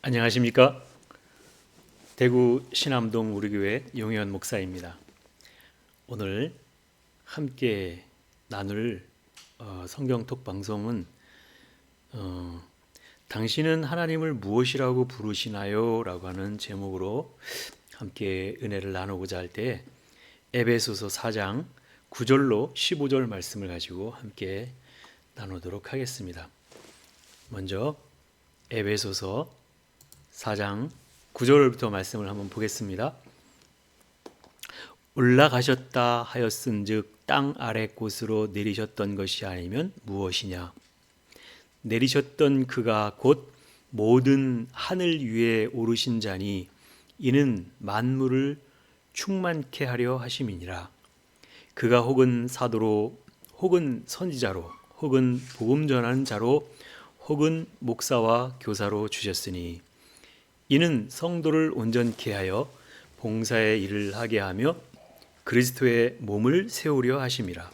안녕하십니까? 대구 신암동 우리교회 용현 목사입니다. 오늘 함께 나눌 성경톡 방송은 당신은 하나님을 무엇이라고 부르시나요? 라고 하는 제목으로 함께 은혜를 나누고자 할 때 에베소서 4장 9절로 15절 말씀을 가지고 함께 나누도록 하겠습니다. 먼저 에베소서 4장 9절부터 말씀을 한번 보겠습니다. 올라가셨다 하였은즉 땅 아래 곳으로 내리셨던 것이 아니면 무엇이냐? 내리셨던 그가 곧 모든 하늘 위에 오르신 자니 이는 만물을 충만케 하려 하심이니라. 그가 혹은 사도로 혹은 선지자로 혹은 복음 전하는 자로 혹은 목사와 교사로 주셨으니 이는 성도를 온전케 하여 봉사의 일을 하게 하며 그리스도의 몸을 세우려 하심이라.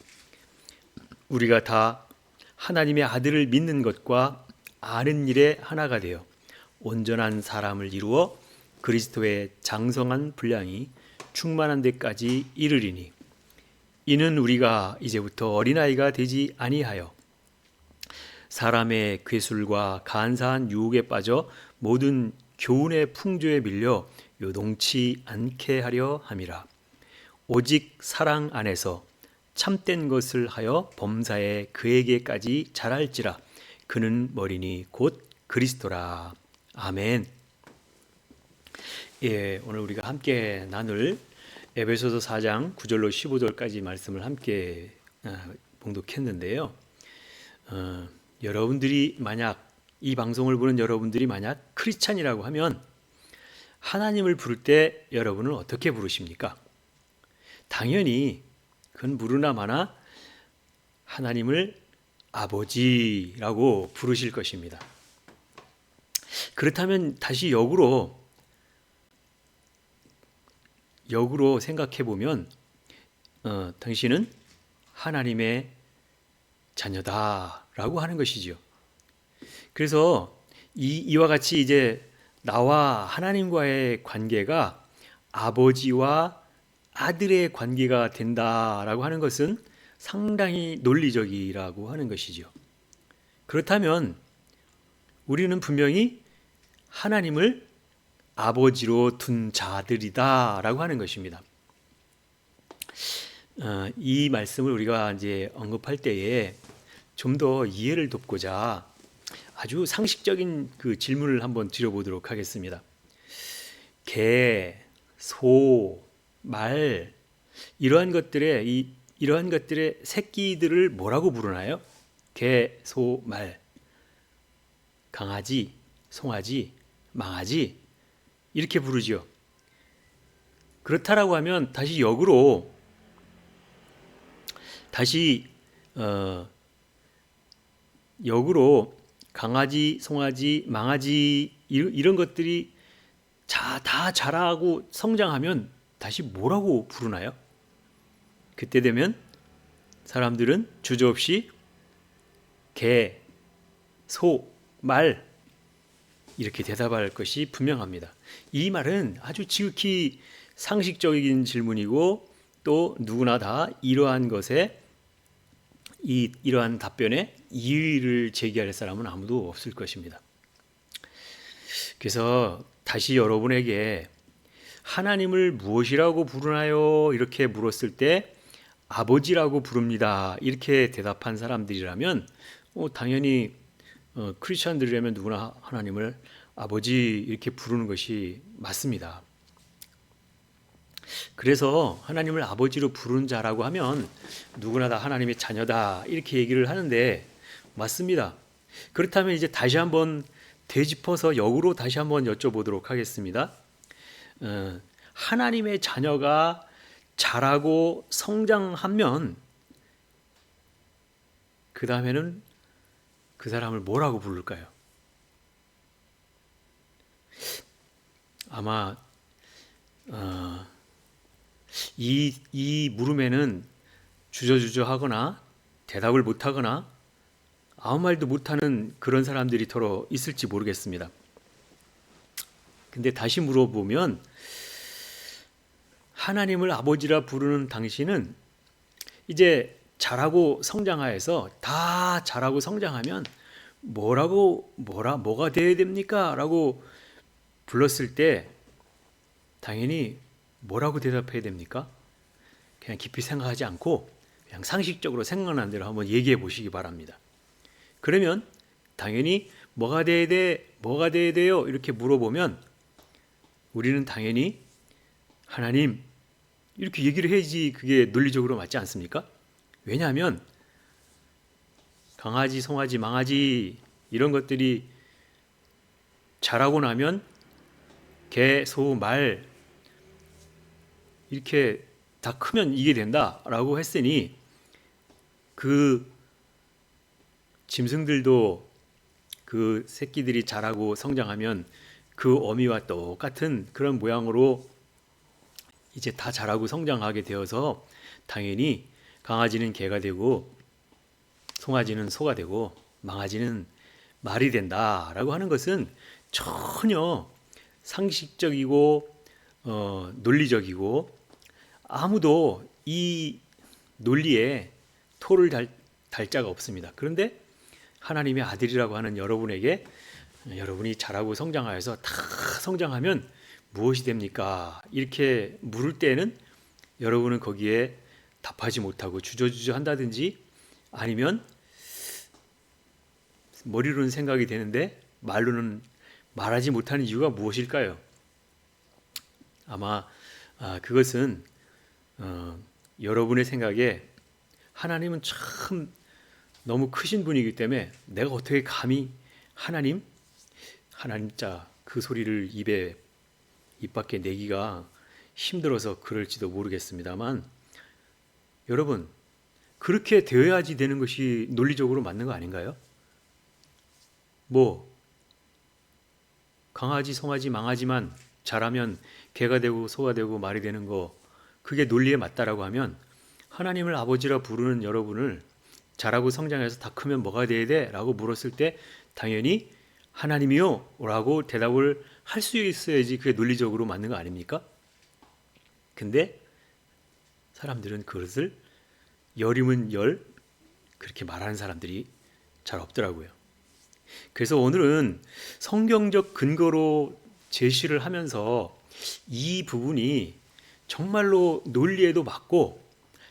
우리가 다 하나님의 아들을 믿는 것과 아는 일에 하나가 되어 온전한 사람을 이루어 그리스도의 장성한 분량이 충만한 데까지 이르리니 이는 우리가 이제부터 어린아이가 되지 아니하여 사람의 괴술과 간사한 유혹에 빠져 모든 교훈의 풍조에 밀려 요동치 않게 하려 함이라. 오직 사랑 안에서 참된 것을 하여 범사에 그에게까지 자랄지라. 그는 머리니 곧 그리스도라. 아멘. 오늘 우리가 함께 나눌 에베소서 4장 9절로 15절까지 말씀을 함께 봉독했는데요. 여러분들이 만약 이 방송을 보는 여러분들이 만약 크리스찬이라고 하면 하나님을 부를 때 여러분은 어떻게 부르십니까? 당연히 그건 무르나 마나 하나님을 아버지라고 부르실 것입니다. 그렇다면 다시 역으로 생각해 보면 당신은 하나님의 자녀다라고 하는 것이지요. 그래서 이와 같이 이제 나와 하나님과의 관계가 아버지와 아들의 관계가 된다라고 하는 것은 상당히 논리적이라고 하는 것이죠. 그렇다면 우리는 분명히 하나님을 아버지로 둔 자들이다라고 하는 것입니다. 이 말씀을 우리가 이제 언급할 때에 좀 더 이해를 돕고자 아주 상식적인 그 질문을 한번 드려보도록 하겠습니다. 개, 소, 말 이러한 것들의 새끼들을 뭐라고 부르나요? 개, 소, 말, 강아지, 송아지, 망아지 이렇게 부르죠. 그렇다라고 하면 다시 역으로 강아지, 송아지, 망아지 이런 것들이 다 자라고 성장하면 다시 뭐라고 부르나요? 그때 되면 사람들은 주저없이 개, 소, 말 이렇게 대답할 것이 분명합니다. 이 말은 아주 지극히 상식적인 질문이고 또 누구나 다 이러한 답변에 이의를 제기할 사람은 아무도 없을 것입니다. 그래서 다시 여러분에게 하나님을 무엇이라고 부르나요? 이렇게 물었을 때 아버지라고 부릅니다. 이렇게 대답한 사람들이라면 당연히 크리스천들이라면 누구나 하나님을 아버지 이렇게 부르는 것이 맞습니다. 그래서 하나님을 아버지로 부르는 자라고 하면 누구나 다 하나님의 자녀다 이렇게 얘기를 하는데 맞습니다. 그렇다면 이제 다시 한번 되짚어서 역으로 다시 한번 여쭤보도록 하겠습니다. 하나님의 자녀가 자라고 성장하면 그 다음에는 그 사람을 뭐라고 부를까요? 아마 이 물음에는 주저주저하거나 대답을 못하거나 아무 말도 못하는 그런 사람들이 더러 있을지 모르겠습니다. 근데 다시 물어보면 하나님을 아버지라 부르는 당신은 이제 자라고 성장하여서 다 자라고 성장하면 뭐가 돼야 됩니까? 라고 불렀을 때 당연히 뭐라고 대답해야 됩니까? 그냥 깊이 생각하지 않고 그냥 상식적으로 생각나는 대로 한번 얘기해 보시기 바랍니다. 그러면 당연히 뭐가 돼야 돼요? 이렇게 물어보면 우리는 당연히 하나님 이렇게 얘기를 해야지 그게 논리적으로 맞지 않습니까? 왜냐하면 강아지, 송아지, 망아지 이런 것들이 자라고 나면 개, 소, 말 이렇게 다 크면 이게 된다라고 했으니 그 짐승들도 그 새끼들이 자라고 성장하면 그 어미와 똑같은 그런 모양으로 이제 다 자라고 성장하게 되어서 당연히 강아지는 개가 되고 송아지는 소가 되고 망아지는 말이 된다라고 하는 것은 전혀 상식적이고 논리적이고 아무도 이 논리에 토를 달 자가 없습니다. 그런데 하나님의 아들이라고 하는 여러분에게 여러분이 자라고 성장하여서 다 성장하면 무엇이 됩니까? 이렇게 물을 때는 여러분은 거기에 답하지 못하고 주저주저 한다든지 아니면 머리로는 생각이 되는데 말로는 말하지 못하는 이유가 무엇일까요? 아마 그것은 여러분의 생각에 하나님은 참 너무 크신 분이기 때문에 내가 어떻게 감히 하나님 자 그 소리를 입 밖에 내기가 힘들어서 그럴지도 모르겠습니다만 여러분 그렇게 되어야지 되는 것이 논리적으로 맞는 거 아닌가요? 뭐 강아지, 송아지, 망아지만 자라면 개가 되고 소가 되고 말이 되는 거 그게 논리에 맞다라고 하면 하나님을 아버지라 부르는 여러분을 자라고 성장해서 다 크면 뭐가 돼야 돼? 라고 물었을 때 당연히 하나님이요 라고 대답을 할 수 있어야지 그게 논리적으로 맞는 거 아닙니까? 근데 사람들은 그것을 열이면 열 그렇게 말하는 사람들이 잘 없더라고요. 그래서 오늘은 성경적 근거로 제시를 하면서 이 부분이 정말로 논리에도 맞고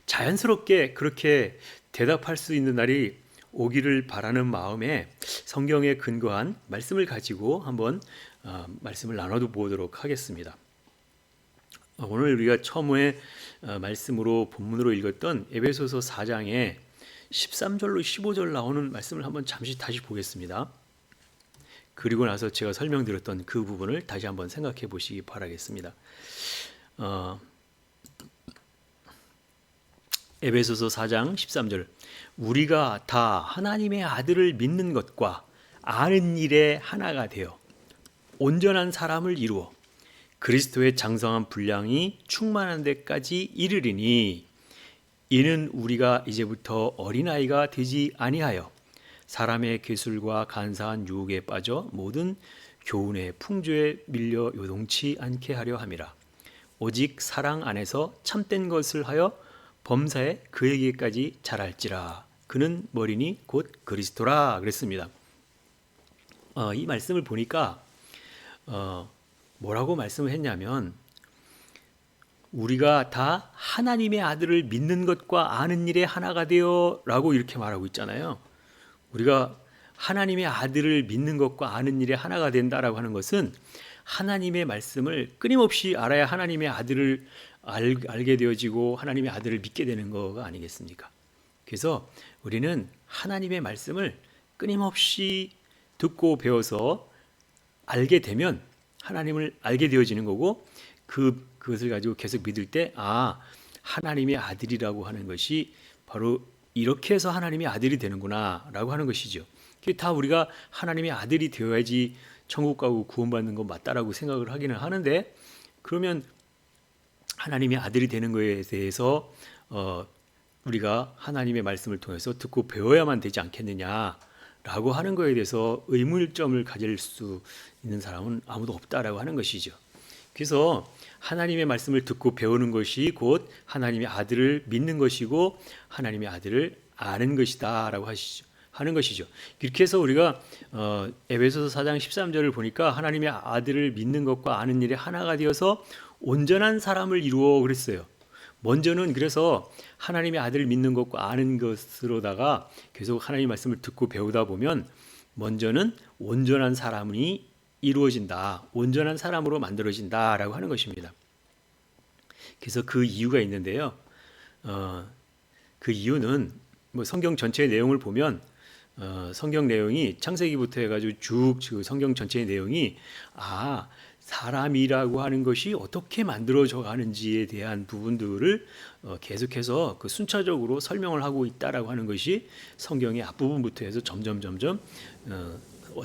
자연스럽게 그렇게 대답할 수 있는 날이 오기를 바라는 마음에 성경에 근거한 말씀을 가지고 한번 말씀을 나눠 보도록 하겠습니다. 오늘 우리가 처음에 말씀으로 본문으로 읽었던 에베소서 4장에 13절로 15절 나오는 말씀을 한번 잠시 다시 보겠습니다. 그리고 나서 제가 설명드렸던 그 부분을 다시 한번 생각해 보시기 바라겠습니다. 에베소서 4장 13절 우리가 다 하나님의 아들을 믿는 것과 아는 일에 하나가 되어 온전한 사람을 이루어 그리스도의 장성한 분량이 충만한 데까지 이르리니 이는 우리가 이제부터 어린아이가 되지 아니하여 사람의 계술과 간사한 유혹에 빠져 모든 교훈의 풍조에 밀려 요동치 않게 하려 함이라. 오직 사랑 안에서 참된 것을 하여 범사에 그에게까지 자랄지라. 그는 머리니 곧 그리스도라 그랬습니다. 이 말씀을 보니까 뭐라고 말씀을 했냐면 우리가 다 하나님의 아들을 믿는 것과 아는 일에 하나가 되어 라고 이렇게 말하고 있잖아요. 우리가 하나님의 아들을 믿는 것과 아는 일에 하나가 된다라고 하는 것은 하나님의 말씀을 끊임없이 알아야 하나님의 아들을 알게 되어지고 하나님의 아들을 믿게 되는 거가 아니겠습니까? 그래서 우리는 하나님의 말씀을 끊임없이 듣고 배워서 알게 되면 하나님을 알게 되어지는 거고 그것을 가지고 계속 믿을 때 하나님의 아들이라고 하는 것이 바로 이렇게 해서 하나님의 아들이 되는구나 라고 하는 것이죠. 그게 다 우리가 하나님의 아들이 되어야지 천국 가고 구원받는 건 맞다라고 생각을 하기는 하는데 그러면 하나님의 아들이 되는 것에 대해서 우리가 하나님의 말씀을 통해서 듣고 배워야만 되지 않겠느냐 라고 하는 거에 대해서 의문점을 가질 수 있는 사람은 아무도 없다라고 하는 것이죠. 그래서 하나님의 말씀을 듣고 배우는 것이 곧 하나님의 아들을 믿는 것이고 하나님의 아들을 아는 것이다라고 하는 것이죠. 이렇게 해서 우리가 에베소서 4장 13절을 보니까 하나님의 아들을 믿는 것과 아는 일이 하나가 되어서 온전한 사람을 이루어 그랬어요. 먼저는 그래서 하나님의 아들을 믿는 것과 아는 것으로다가 계속 하나님의 말씀을 듣고 배우다 보면 먼저는 온전한 사람이 이루어진다. 온전한 사람으로 만들어진다라고 하는 것입니다. 그래서 그 이유가 있는데요. 그 이유는 뭐 성경 전체의 내용을 보면 성경 내용이 창세기부터 해가지고 쭉 성경 전체의 내용이 사람이라고 하는 것이 어떻게 만들어져 가는지에 대한 부분들을 계속해서 그 순차적으로 설명을 하고 있다라고 하는 것이 성경의 앞부분부터 해서 점점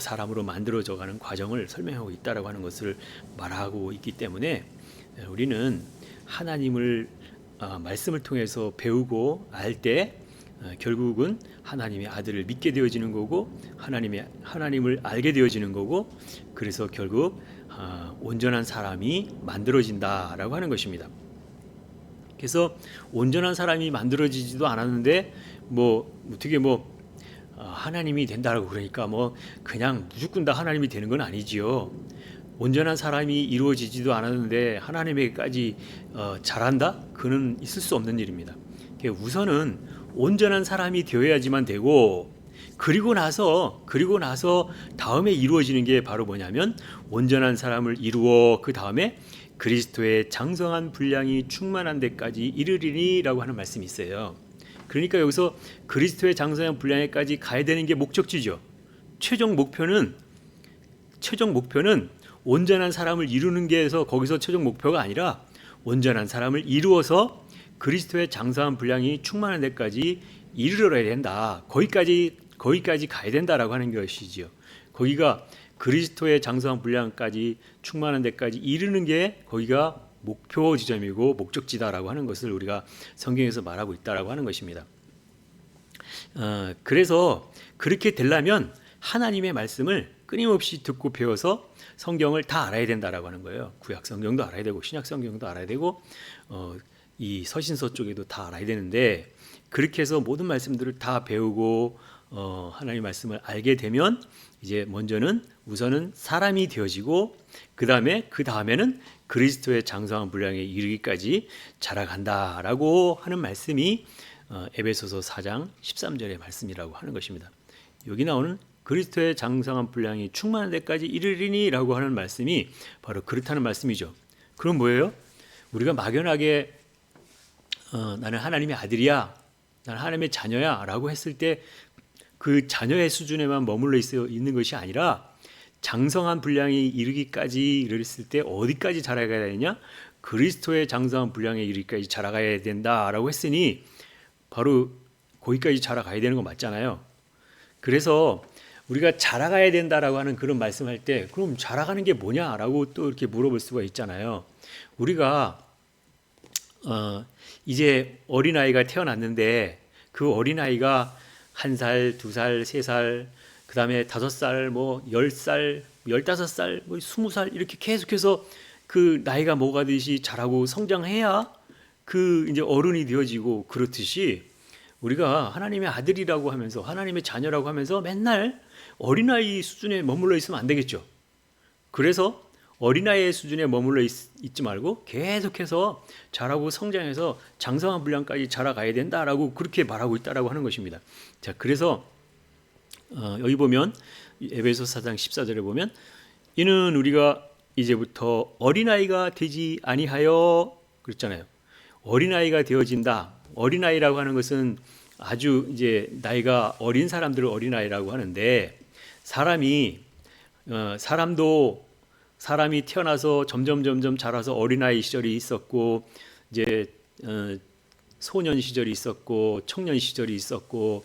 사람으로 만들어져 가는 과정을 설명하고 있다라고 하는 것을 말하고 있기 때문에 우리는 하나님을 말씀을 통해서 배우고 알 때 결국은 하나님의 아들을 믿게 되어지는 거고 하나님을 알게 되어지는 거고 그래서 결국 온전한 사람이 만들어진다라고 하는 것입니다. 그래서 온전한 사람이 만들어지지도 않았는데 어떻게 하나님이 된다라고 그러니까 그냥 무조건 다 하나님이 되는 건 아니지요. 온전한 사람이 이루어지지도 않았는데 하나님에게까지 잘한다? 그는 있을 수 없는 일입니다. 우선은 온전한 사람이 되어야지만 되고 그리고 나서 다음에 이루어지는 게 바로 뭐냐면 온전한 사람을 이루어 그 다음에 그리스도의 장성한 분량이 충만한 데까지 이르리니라고 하는 말씀이 있어요. 그러니까 여기서 그리스도의 장성한 분량에까지 가야 되는 게 목적지죠. 최종 목표는 온전한 사람을 이루는 게 해서 거기서 최종 목표가 아니라 온전한 사람을 이루어서 그리스도의 장성한 분량이 충만한 데까지 이르러야 된다. 거기까지 가야 된다라고 하는 것이지요. 거기가 그리스도의 장성한 분량까지 충만한 데까지 이르는 게 거기가 목표 지점이고 목적지다라고 하는 것을 우리가 성경에서 말하고 있다라고 하는 것입니다. 그래서 그렇게 되려면 하나님의 말씀을 끊임없이 듣고 배워서 성경을 다 알아야 된다라고 하는 거예요. 구약 성경도 알아야 되고 신약 성경도 알아야 되고 이 서신서 쪽에도 다 알아야 되는데 그렇게 해서 모든 말씀들을 다 배우고 하나님의 말씀을 알게 되면 이제 우선은 사람이 되어지고 그 다음에는 그리스도의 장성한 분량에 이르기까지 자라간다라고 하는 말씀이 에베소서 4장 13절의 말씀이라고 하는 것입니다. 여기 나오는 그리스도의 장성한 분량이 충만한 데까지 이르리니라고 하는 말씀이 바로 그렇다는 말씀이죠. 그럼 뭐예요? 우리가 막연하게 나는 하나님의 아들이야, 나는 하나님의 자녀야 라고 했을 때 그 자녀의 수준에만 머물러 있는 것이 아니라 장성한 분량이 이르기까지 이르렀을 때 어디까지 자라가야 되느냐? 그리스도의 장성한 분량에 이르기까지 자라가야 된다라고 했으니 바로 거기까지 자라가야 되는 거 맞잖아요. 그래서 우리가 자라가야 된다라고 하는 그런 말씀할 때 그럼 자라가는 게 뭐냐라고 또 이렇게 물어볼 수가 있잖아요. 우리가 이제 어린아이가 태어났는데 그 어린아이가 1살, 2살, 3살, 그 다음에 5살, 10살, 15살, 20살 이렇게 계속해서 그 나이가 먹어가듯이 자라고 성장해야 그 이제 어른이 되어지고 그렇듯이 우리가 하나님의 아들이라고 하면서 하나님의 자녀라고 하면서 맨날 어린아이 수준에 머물러 있으면 안 되겠죠. 그래서 어린아이의 수준에 머물러 있지 말고 계속해서 자라고 성장해서 장성한 분량까지 자라가야 된다라고 그렇게 말하고 있다라고 하는 것입니다. 자, 그래서 여기 보면 에베소 4장 14절에 보면 이는 우리가 이제부터 어린아이가 되지 아니하여 그랬잖아요. 어린아이가 되어진다. 어린아이라고 하는 것은 아주 이제 나이가 어린 사람들을 어린아이라고 하는데 사람이 태어나서 점점 자라서 어린아이 시절이 있었고 이제 소년 시절이 있었고 청년 시절이 있었고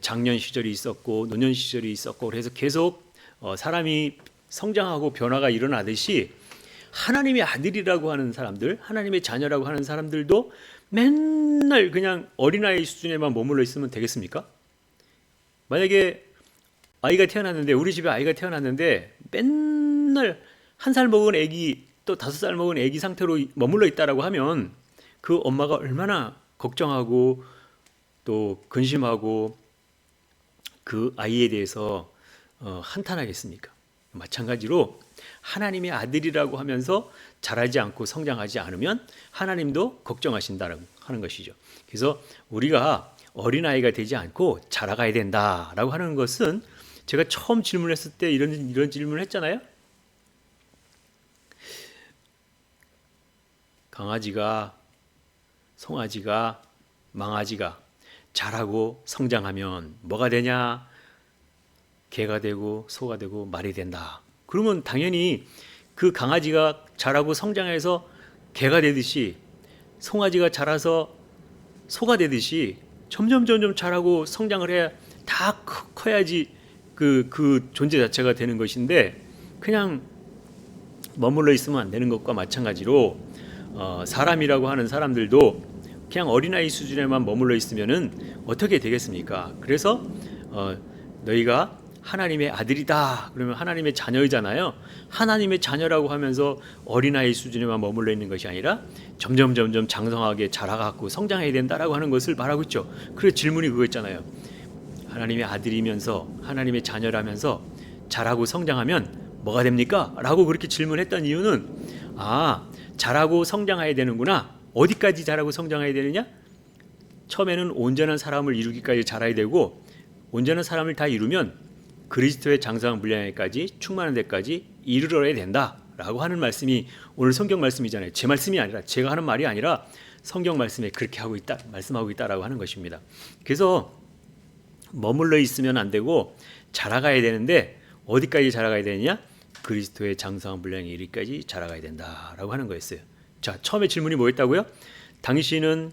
장년 시절이 있었고 노년 시절이 있었고 그래서 계속 사람이 성장하고 변화가 일어나듯이 하나님의 아들이라고 하는 사람들, 하나님의 자녀라고 하는 사람들도 맨날 그냥 어린아이 수준에만 머물러 있으면 되겠습니까? 만약에 아이가 태어났는데, 우리 집에 아이가 태어났는데 맨날 1살 먹은 아기 또 5살 먹은 아기 상태로 머물러 있다라고 하면 그 엄마가 얼마나 걱정하고 또 근심하고 그 아이에 대해서 한탄하겠습니까? 마찬가지로 하나님의 아들이라고 하면서 자라지 않고 성장하지 않으면 하나님도 걱정하신다라고 하는 것이죠. 그래서 우리가 어린아이가 되지 않고 자라가야 된다라고 하는 것은, 제가 처음 질문했을 때 이런 질문을 했잖아요. 강아지가, 송아지가, 망아지가 자라고 성장하면 뭐가 되냐? 개가 되고 소가 되고 말이 된다. 그러면 당연히 그 강아지가 자라고 성장해서 개가 되듯이, 송아지가 자라서 소가 되듯이 점점 자라고 성장을 해야 다 커야지 그 존재 자체가 되는 것인데, 그냥 머물러 있으면 안 되는 것과 마찬가지로 사람이라고 하는 사람들도 그냥 어린아이 수준에만 머물러 있으면은 어떻게 되겠습니까? 그래서 너희가 하나님의 아들이다 그러면 하나님의 자녀이잖아요. 하나님의 자녀라고 하면서 어린아이 수준에만 머물러 있는 것이 아니라 점점 장성하게 자라갖고 성장해야 된다라고 하는 것을 말하고 있죠. 그래서 질문이 그거였잖아요. 하나님의 아들이면서 하나님의 자녀라면서 자라고 성장하면 뭐가 됩니까? 라고 그렇게 질문했던 이유는, 자라고 성장해야 되는구나. 어디까지 자라고 성장해야 되느냐? 처음에는 온전한 사람을 이루기까지 자라야 되고, 온전한 사람을 다 이루면 그리스도의 장성한 분량에까지 충만한 데까지 이르러야 된다라고 하는 말씀이 오늘 성경 말씀이잖아요. 제 말씀이 아니라, 제가 하는 말이 아니라 성경 말씀에 그렇게 하고 있다, 말씀하고 있다라고 하는 것입니다. 그래서 머물러 있으면 안 되고 자라가야 되는데, 어디까지 자라가야 되느냐? 그리스도의 장성한 분량에 이르기까지 자라가야 된다라고 하는 거였어요. 자, 처음에 질문이 뭐였다고요? 당신은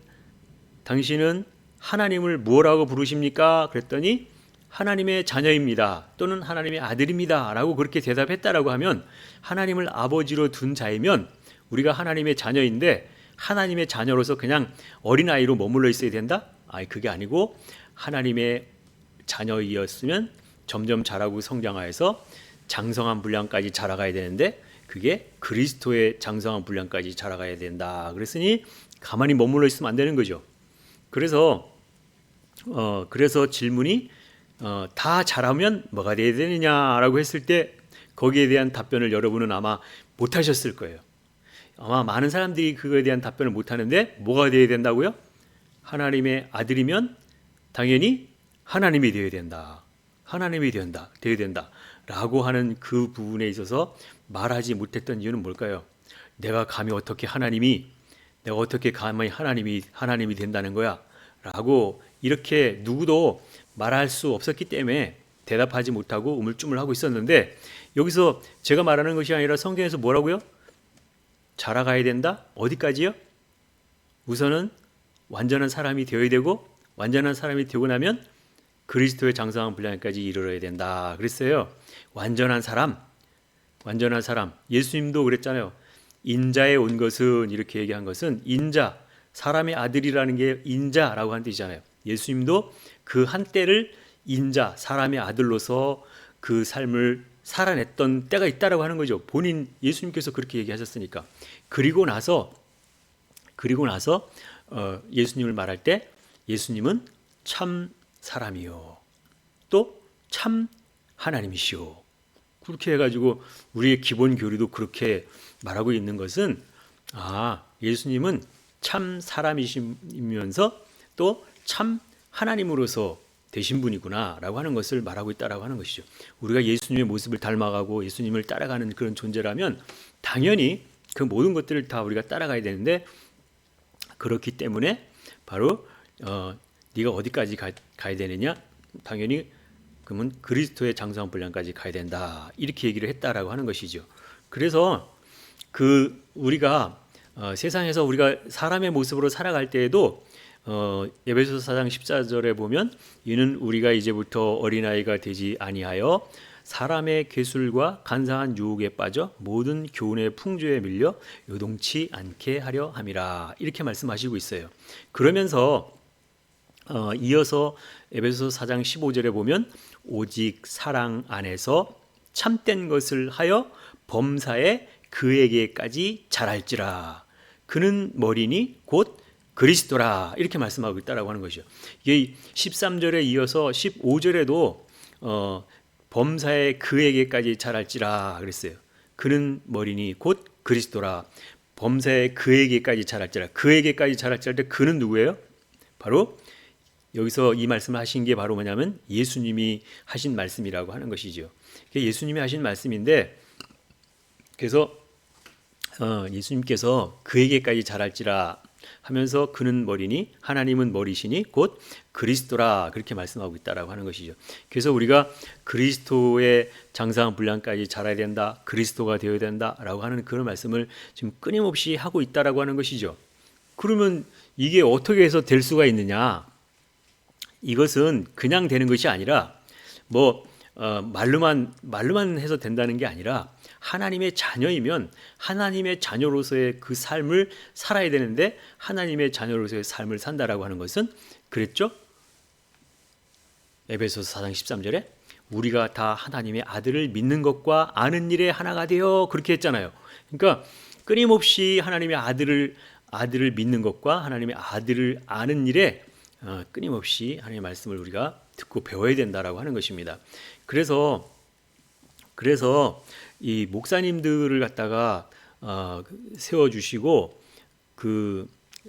하나님을 무엇라고 부르십니까? 그랬더니 하나님의 자녀입니다. 또는 하나님의 아들입니다. 라고 그렇게 대답했다라고 하면, 하나님을 아버지로 둔 자이면 우리가 하나님의 자녀인데 하나님의 자녀로서 그냥 어린아이로 머물러 있어야 된다? 그게 아니고, 하나님의 자녀이었으면 점점 자라고 성장하여서 장성한 분량까지 자라가야 되는데, 그게 그리스도의 장성한 분량까지 자라가야 된다. 그랬으니 가만히 머물러 있으면 안 되는 거죠. 그래서 질문이 다 자라면 뭐가 돼야 되느냐라고 했을 때, 거기에 대한 답변을 여러분은 아마 못 하셨을 거예요. 아마 많은 사람들이 그거에 대한 답변을 못 하는데, 뭐가 돼야 된다고요? 하나님의 아들이면 당연히 하나님이 되어야 된다. 하나님이 되어야 된다. 라고 하는 그 부분에 있어서 말하지 못했던 이유는 뭘까요? 내가 감히 어떻게 하나님이 된다는 거야? 라고 이렇게 누구도 말할 수 없었기 때문에 대답하지 못하고 우물쭈물하고 있었는데, 여기서 제가 말하는 것이 아니라 성경에서 뭐라고요? 자라가야 된다? 어디까지요? 우선은 완전한 사람이 되어야 되고, 완전한 사람이 되고 나면 그리스도의 장성한 분량까지 이르러야 된다 그랬어요. 완전한 사람. 예수님도 그랬잖아요. 인자에 온 것은, 이렇게 얘기한 것은 인자, 사람의 아들이라는 게 인자라고 하는 뜻이잖아요. 예수님도 그 한때를 인자, 사람의 아들로서 그 삶을 살아냈던 때가 있다라고 하는 거죠. 본인 예수님께서 그렇게 얘기하셨으니까. 그리고 나서 예수님을 말할 때, 예수님은 참 사람이요, 또 참 하나님이시오. 그렇게 해가지고 우리의 기본 교리도 그렇게 말하고 있는 것은, 예수님은 참 사람이시면서 또 참 하나님으로서 되신 분이구나 라고 하는 것을 말하고 있다라고 하는 것이죠. 우리가 예수님의 모습을 닮아가고 예수님을 따라가는 그런 존재라면 당연히 그 모든 것들을 다 우리가 따라가야 되는데, 그렇기 때문에 바로 네가 어디까지 가야 되느냐? 당연히 그러면 그리스도의 장성한 분량까지 가야 된다. 이렇게 얘기를 했다라고 하는 것이죠. 그래서 우리가 세상에서 우리가 사람의 모습으로 살아갈 때에도 에베소서 4장 14절에 보면, 이는 우리가 이제부터 어린아이가 되지 아니하여 사람의 괴술과 간사한 유혹에 빠져 모든 교훈의 풍조에 밀려 요동치 않게 하려 함이라. 이렇게 말씀하시고 있어요. 그러면서 이어서 에베소서 4장 15절에 보면, 오직 사랑 안에서 참된 것을 하여 범사에 그에게까지 자랄지라. 그는 머리니 곧 그리스도라. 이렇게 말씀하고 있다라고 하는 것이죠. 이게 13절에 이어서 15절에도 범사에 그에게까지 자랄지라 그랬어요. 그는 머리니 곧 그리스도라. 범사에 그에게까지 자랄지라. 그에게까지 자랄지라 할 때 그는 누구예요? 바로 여기서 이 말씀을 하신 게 바로 뭐냐면 예수님이 하신 말씀이라고 하는 것이죠. 예수님이 하신 말씀인데, 그래서 예수님께서 그에게까지 자랄지라 하면서 그는 머리니 하나님은 머리시니 곧 그리스도라 그렇게 말씀하고 있다라고 하는 것이죠. 그래서 우리가 그리스도의 장사한 분량까지 자라야 된다, 그리스도가 되어야 된다라고 하는 그런 말씀을 지금 끊임없이 하고 있다라고 하는 것이죠. 그러면 이게 어떻게 해서 될 수가 있느냐? 이것은 그냥 되는 것이 아니라 말로만 해서 된다는 게 아니라 하나님의 자녀이면 하나님의 자녀로서의 그 삶을 살아야 되는데, 하나님의 자녀로서의 삶을 산다라고 하는 것은 그랬죠? 에베소서 4장 13절에 우리가 다 하나님의 아들을 믿는 것과 아는 일에 하나가 되어 그렇게 했잖아요. 그러니까 끊임없이 하나님의 아들을 믿는 것과 하나님의 아들을 아는 일에 끊임없이 하나님의 말씀을 우리가 듣고 배워야 된다라고 하는 것입니다. 그래서 이 목사님들을 갖다가 세워주시고 그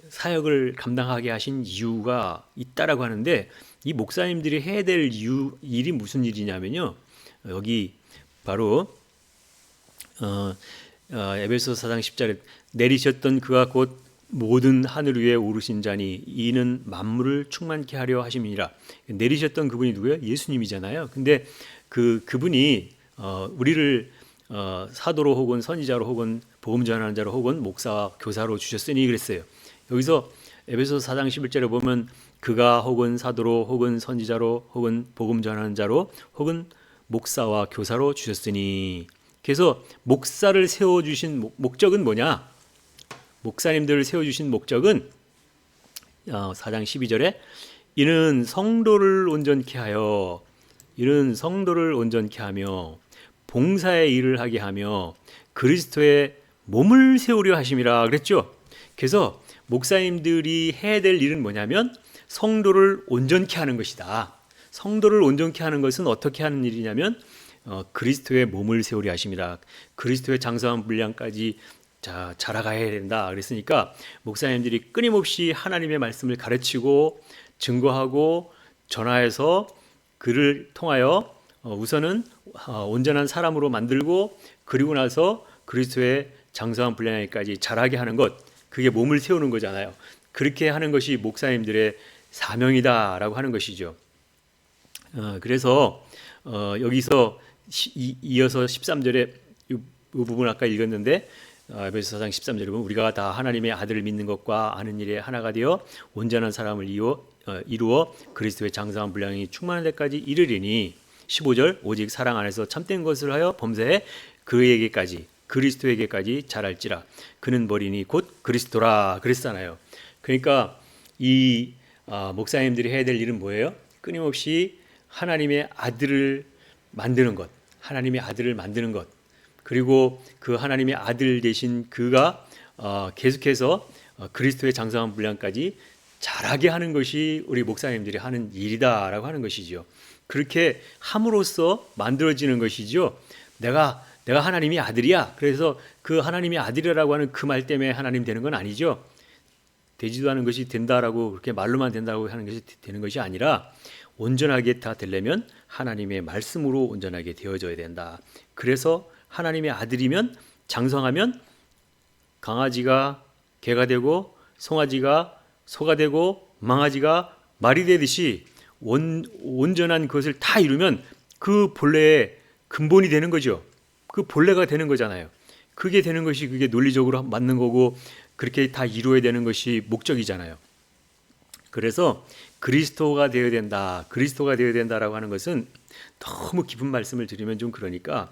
사역을 감당하게 하신 이유가 있다라고 하는데, 이 목사님들이 해야 될 일이 무슨 일이냐면요, 여기 바로 에베소서 4장 10절에 내리셨던 그가 곧 모든 하늘 위에 오르신 자니 이는 만물을 충만케 하려 하심이니라. 내리셨던 그분이 누구예요? 예수님이잖아요. 근데 그분이 우리를 사도로 혹은 선지자로 혹은 복음 전하는 자로 혹은 목사와 교사로 주셨으니 그랬어요. 여기서 에베소서 4장 11절에 보면 그가 혹은 사도로 혹은 선지자로 혹은 복음 전하는 자로 혹은 목사와 교사로 주셨으니, 그래서 목사를 세워주신 목적은 뭐냐? 목사님들을 세워주신 목적은 4장 12절에 이는 성도를 온전케 하여 봉사의 일을 하게 하며 그리스도의 몸을 세우려 하심이라 그랬죠. 그래서 목사님들이 해야 될 일은 뭐냐면 성도를 온전케 하는 것이다. 성도를 온전케 하는 것은 어떻게 하는 일이냐면 그리스도의 몸을 세우려 하심이라. 그리스도의 장성한 분량까지 자라가야 된다 그랬으니까, 목사님들이 끊임없이 하나님의 말씀을 가르치고 증거하고 전하여서 그를 통하여 우선은 온전한 사람으로 만들고, 그리고 나서 그리스도의 장성한 분량까지 자라게 하는 것, 그게 몸을 세우는 거잖아요. 그렇게 하는 것이 목사님들의 사명이다라고 하는 것이죠. 그래서 여기서 이어서 13절에 이 부분 아까 읽었는데, 에베소서 4장 13절에 보면 우리가 다 하나님의 아들을 믿는 것과 아는 일에 하나가 되어 온전한 사람을 이루어 그리스도의 장성한 분량이 충만한 데까지 이르리니, 15절 오직 사랑 안에서 참된 것을 하여 범사에 그에게까지 그리스도에게까지 자랄지라. 그는 머리니 곧 그리스도라 그랬잖아요. 그러니까 이 목사님들이 해야 될 일은 뭐예요? 끊임없이 하나님의 아들을 만드는 것, 그리고 그 하나님의 아들 되신 그가 계속해서 그리스도의 장성한 분량까지 자라게 하는 것이 우리 목사님들이 하는 일이다라고 하는 것이죠. 그렇게 함으로써 만들어지는 것이죠. 내가 하나님의 아들이야. 그래서 그 하나님의 아들이라고 하는 그 말 때문에 하나님 되는 건 아니죠. 되지도 않은 것이 된다라고 그렇게 말로만 된다고 하는 것이 되는 것이 아니라, 온전하게 다 되려면 하나님의 말씀으로 온전하게 되어져야 된다. 그래서 하나님의 아들이면, 장성하면 강아지가 개가 되고 송아지가 소가 되고 망아지가 말이 되듯이 온전한 것을 다 이루면 그 본래의 근본이 되는 거죠. 그 본래가 되는 거잖아요. 그게 되는 것이 그게 논리적으로 맞는 거고, 그렇게 다 이루어야 되는 것이 목적이잖아요. 그래서 그리스도가 되어야 된다라고 하는 것은 너무 깊은 말씀을 드리면 좀 그러니까,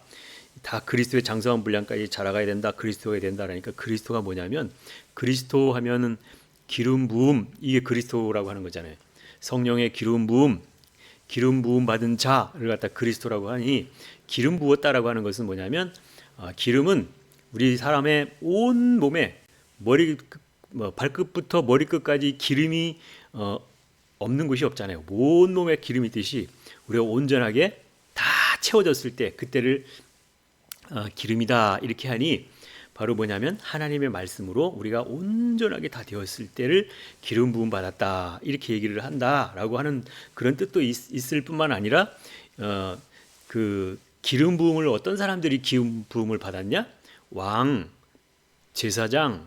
다 그리스도의 장성한 분량까지 자라가야 된다, 그리스도가 된다라니까, 그리스도가 뭐냐면, 그리스도 하면은 기름 부음, 이게 그리스도라고 하는 거잖아요. 성령의 기름 부음, 기름 부음 받은 자를 갖다 그리스도라고 하니, 기름 부었다라고 하는 것은 뭐냐면 기름은 우리 사람의 온 몸에 발끝부터 머리끝까지 기름이 없는 곳이 없잖아요. 온 몸에 기름이 있듯이 우리가 온전하게 다 채워졌을 때 그때를 기름이다 이렇게 하니, 바로 뭐냐면 하나님의 말씀으로 우리가 온전하게 다 되었을 때를 기름 부음 받았다 이렇게 얘기를 한다라고 하는 그런 뜻도 있을 뿐만 아니라, 그 기름 부음을 어떤 사람들이 기름 부음을 받았냐? 왕, 제사장,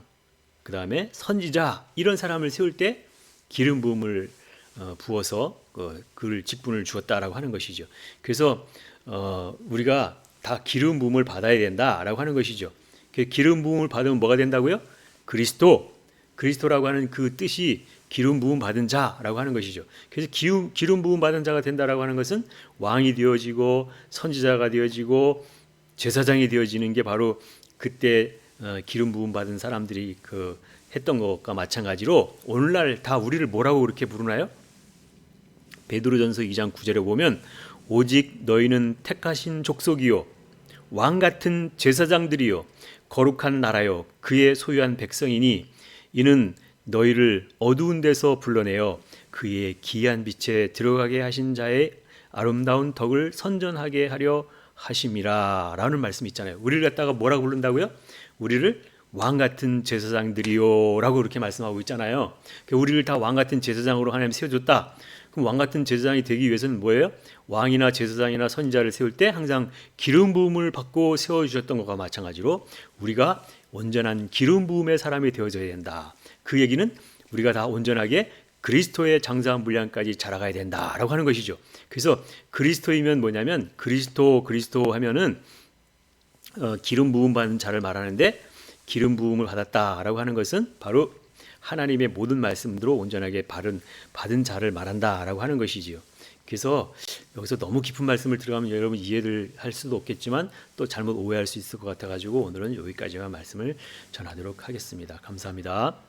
그 다음에 선지자, 이런 사람을 세울 때 기름 부음을 부어서 그 직분을 주었다라고 하는 것이죠. 그래서 우리가 다 기름 부음을 받아야 된다라고 하는 것이죠. 기름 부음을 받으면 뭐가 된다고요? 그리스도라고 하는 그 뜻이 기름 부음 받은 자라고 하는 것이죠. 그래서 기름 부음 받은 자가 된다라고 하는 것은 왕이 되어지고 선지자가 되어지고 제사장이 되어지는 게 바로 그때 기름 부음 받은 사람들이 했던 것과 마찬가지로, 오늘날 다 우리를 뭐라고 그렇게 부르나요? 베드로전서 2장 9절에 보면, 오직 너희는 택하신 족속이요 왕 같은 제사장들이요 거룩한 나라요 그의 소유한 백성이니, 이는 너희를 어두운 데서 불러내어 그의 기이한 빛에 들어가게 하신 자의 아름다운 덕을 선전하게 하려 하심이라 라는 말씀이 있잖아요. 우리를 갖다가 뭐라고 부른다고요? 우리를 왕 같은 제사장들이요 라고 그렇게 말씀하고 있잖아요. 우리를 다 왕 같은 제사장으로 하나님 세워줬다. 그럼 왕 같은 제사장이 되기 위해서는 뭐예요? 왕이나 제사장이나 선지자를 세울 때 항상 기름 부음을 받고 세워주셨던 것과 마찬가지로 우리가 온전한 기름 부음의 사람이 되어져야 된다. 그 얘기는 우리가 다 온전하게 그리스도의 장사한 분량까지 자라가야 된다라고 하는 것이죠. 그래서 그리스도이면 뭐냐면, 그리스도 하면은 기름 부음 받은 자를 말하는데, 기름 부음을 받았다라고 하는 것은 바로 하나님의 모든 말씀대로 온전하게 받은 자를 말한다라고 하는 것이지요. 그래서 여기서 너무 깊은 말씀을 들어가면 여러분 이해를 할 수도 없겠지만 또 잘못 오해할 수 있을 것 같아가지고 오늘은 여기까지만 말씀을 전하도록 하겠습니다. 감사합니다.